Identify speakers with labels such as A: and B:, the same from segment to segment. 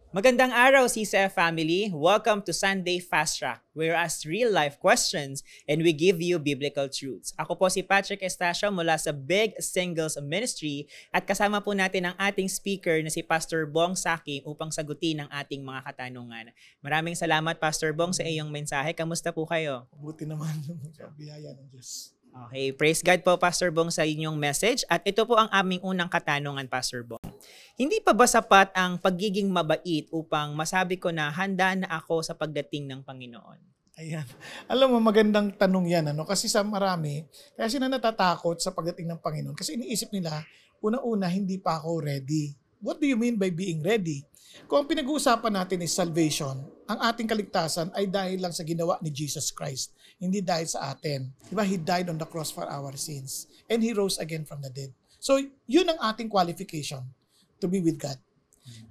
A: Magandang araw, CCF family. Welcome to Sunday Fast Track, where we ask real-life questions and we give you biblical truths. Ako po si Patrick Estacio mula sa Big Singles Ministry at kasama po natin ang ating speaker na si Pastor Bong Saki upang sagutin ang ating mga katanungan. Maraming salamat, Pastor Bong, sa iyong mensahe. Kamusta po kayo?
B: Buti naman sa biyaya ng Diyos.
A: Okay, praise God po, Pastor Bong, sa inyong message. At ito po ang aming unang katanungan, Pastor Bong. Hindi pa ba sapat ang pagiging mabait upang masabi ko na handa na ako sa pagdating ng Panginoon?
B: Ayan. Alam mo, magandang tanong yan. Kasi sa marami, kaya sila natatakot sa pagdating ng Panginoon. Kasi iniisip nila, una-una, hindi pa ako ready. What do you mean by being ready? Kung ang pinag-uusapan natin is salvation, ang ating kaligtasan ay dahil lang sa ginawa ni Jesus Christ. Hindi dahil sa atin. Diba? He died on the cross for our sins. And He rose again from the dead. So, yun ang ating qualification to be with God.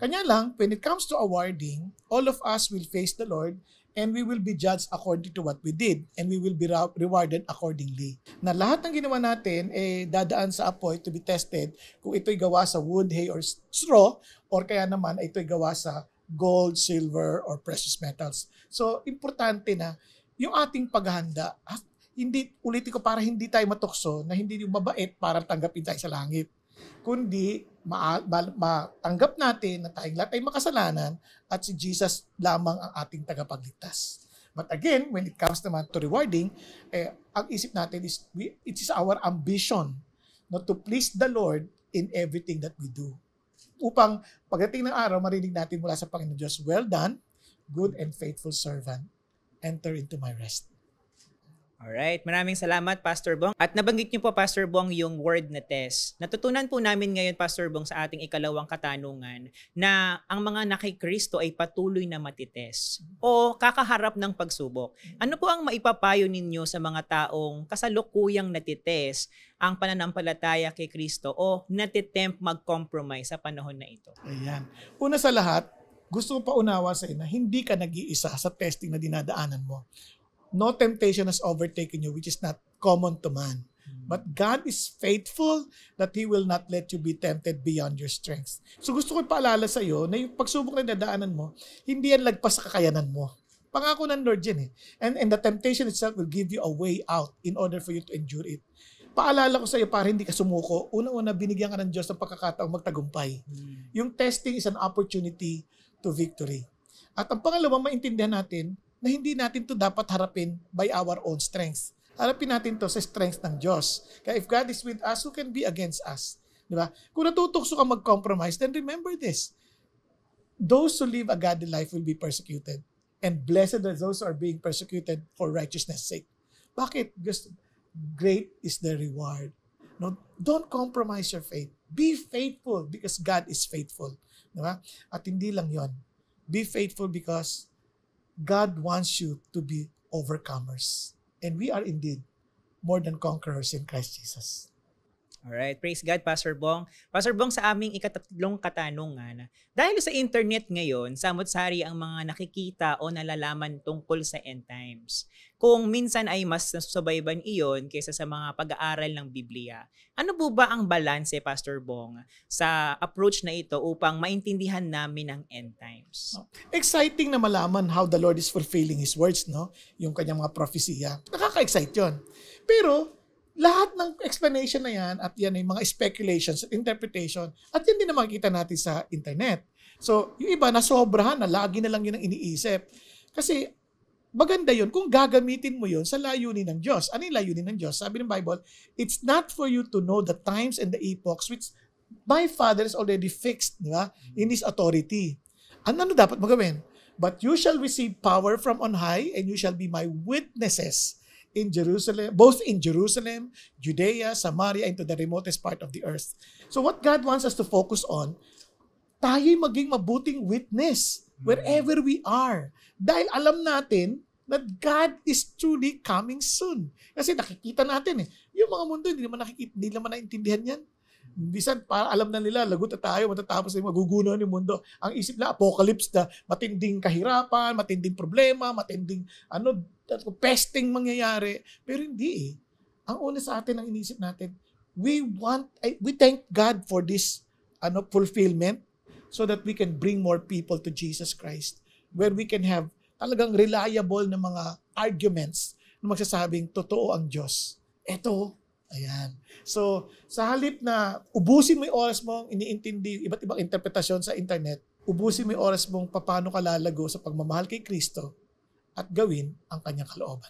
B: Kanya lang, when it comes to awarding, all of us will face the Lord and we will be judged according to what we did and we will be rewarded accordingly. Na lahat ng ginawa natin dadaan sa apoy to be tested kung ito'y gawa sa wood, hay, or straw or kaya naman ito'y gawa sa gold, silver, or precious metals. So, importante na yung ating paghahanda, hindi, ulitin ko para hindi tayo matukso na hindi yung mabait para tanggapin tayo sa langit. Kundi matanggap natin na tayong lahat ay makasalanan at si Jesus lamang ang ating tagapagligtas. But again, when it comes naman to rewarding, ang isip natin is it is our ambition not to please the Lord in everything that we do. Upang pagdating ng araw, marinig natin mula sa Panginoon Diyos, well done, good and faithful servant, enter into my rest.
A: Alright, maraming salamat, Pastor Bong. At nabanggit niyo po, Pastor Bong, yung word na test. Natutunan po namin ngayon, Pastor Bong, sa ating ikalawang katanungan na ang mga nakikristo ay patuloy na matitest o kakaharap ng pagsubok. Ano po ang maipapayo ninyo sa mga taong kasalukuyang natitest ang pananampalataya kay Kristo o natitempt mag-compromise sa panahon na ito?
B: Ayan. Una sa lahat, gusto ko pa unawa sa iyo na hindi ka nag-iisa sa testing na dinadaanan mo. No temptation has overtaken you which is not common to man. But God is faithful that He will not let you be tempted beyond your strength. So gusto ko paalala sa iyo na yung pagsubok na dadaanan mo, hindi yan lagpas sa kakayanan mo. Pangako ng Lord yan . And the temptation itself will give you a way out in order for you to endure it. Paalala ko sa iyo para hindi ka sumuko. Una-una, binigyan ka ng Diyos ng pagkakataong magtagumpay. Yung testing is an opportunity to victory. At ang pangalawa, maintindihan natin na hindi natin to dapat harapin by our own strength. Harapin natin to sa strength ng Diyos. Kaya if God is with us, who can be against us? Diba? Kung natutukso ka mag-compromise, then remember this. Those who live a godly life will be persecuted. And blessed are those who are being persecuted for righteousness' sake. Bakit? Because great is the reward. No, don't compromise your faith. Be faithful because God is faithful. Diba? At hindi lang yon. Be faithful because God wants you to be overcomers. And we are indeed more than conquerors in Christ Jesus.
A: Alright, praise God, Pastor Bong. Pastor Bong, sa aming ikatatlong katanungan, dahil sa internet ngayon, samot-sari ang mga nakikita o nalalaman tungkol sa end times. Kung minsan ay mas nasusubayban iyon kaysa sa mga pag-aaral ng Biblia. Ano po ba ang balanse, Pastor Bong, sa approach na ito upang maintindihan namin ang end times?
B: Exciting na malaman how the Lord is fulfilling His words, no? Yung kanyang mga propesya. Nakaka-excite yun. Pero, lahat ng explanation na yan at yan ay mga speculations at interpretation at yan din na makikita natin sa internet. So, yung iba nasobrahan na lagi na lang yun ang iniisip. Kasi maganda yun kung gagamitin mo yun sa layunin ng Diyos. Ano yung layunin ng Diyos? Sabi ng Bible, it's not for you to know the times and the epochs which my Father is already fixed, di ba? In His authority. Ano dapat magawin? But you shall receive power from on high and you shall be my witnesses in Jerusalem, both in Jerusalem, Judea, Samaria, and to the remotest part of the earth. So what God wants us to focus on, tayo'y maging mabuting witness wherever we are. Dahil alam natin that God is truly coming soon. Kasi nakikita natin yung mga mundo, hindi naman nakikita, hindi naman naintindihan yan. Bisan para alam na nila, lagot na tayo, matatapos na magugunaw yung mundo. Ang isip na apocalypse na matinding kahirapan, matinding problema, matinding pesting mangyayari. Pero hindi Ang una sa atin ang inisip natin, we thank God for this fulfillment. so that we can bring more people to Jesus Christ, where we can have talagang reliable na mga arguments na magsasabing totoo ang Diyos. Eto, ayan. So, sa halip na ubusin mo yung oras mong iniintindi iba't ibang interpretasyon sa internet, ubusin mo yung oras mong paano ka lalago sa pagmamahal kay Kristo at gawin ang kanyang kalooban.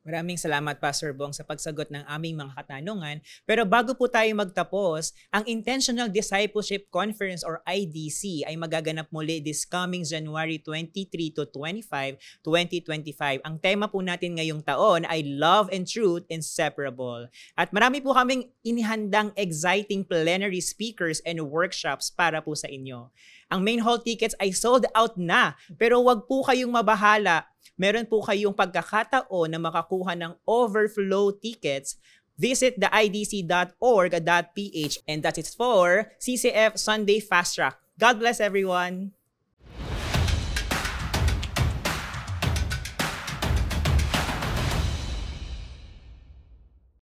A: Maraming salamat, Pastor Bong, sa pagsagot ng aming mga katanungan. Pero bago po tayo magtapos, ang Intentional Discipleship Conference or IDC ay magaganap muli this coming January 23 to 25, 2025. Ang tema po natin ngayong taon ay Love and Truth Inseparable. At marami po kaming inihandang exciting plenary speakers and workshops para po sa inyo. Ang main hall tickets ay sold out na, pero wag po kayong mabahala. Meron po kayong pagkakataon na makakuha ng overflow tickets. Visit the idc.org.ph and that is for CCF Sunday Fast Track. God bless everyone!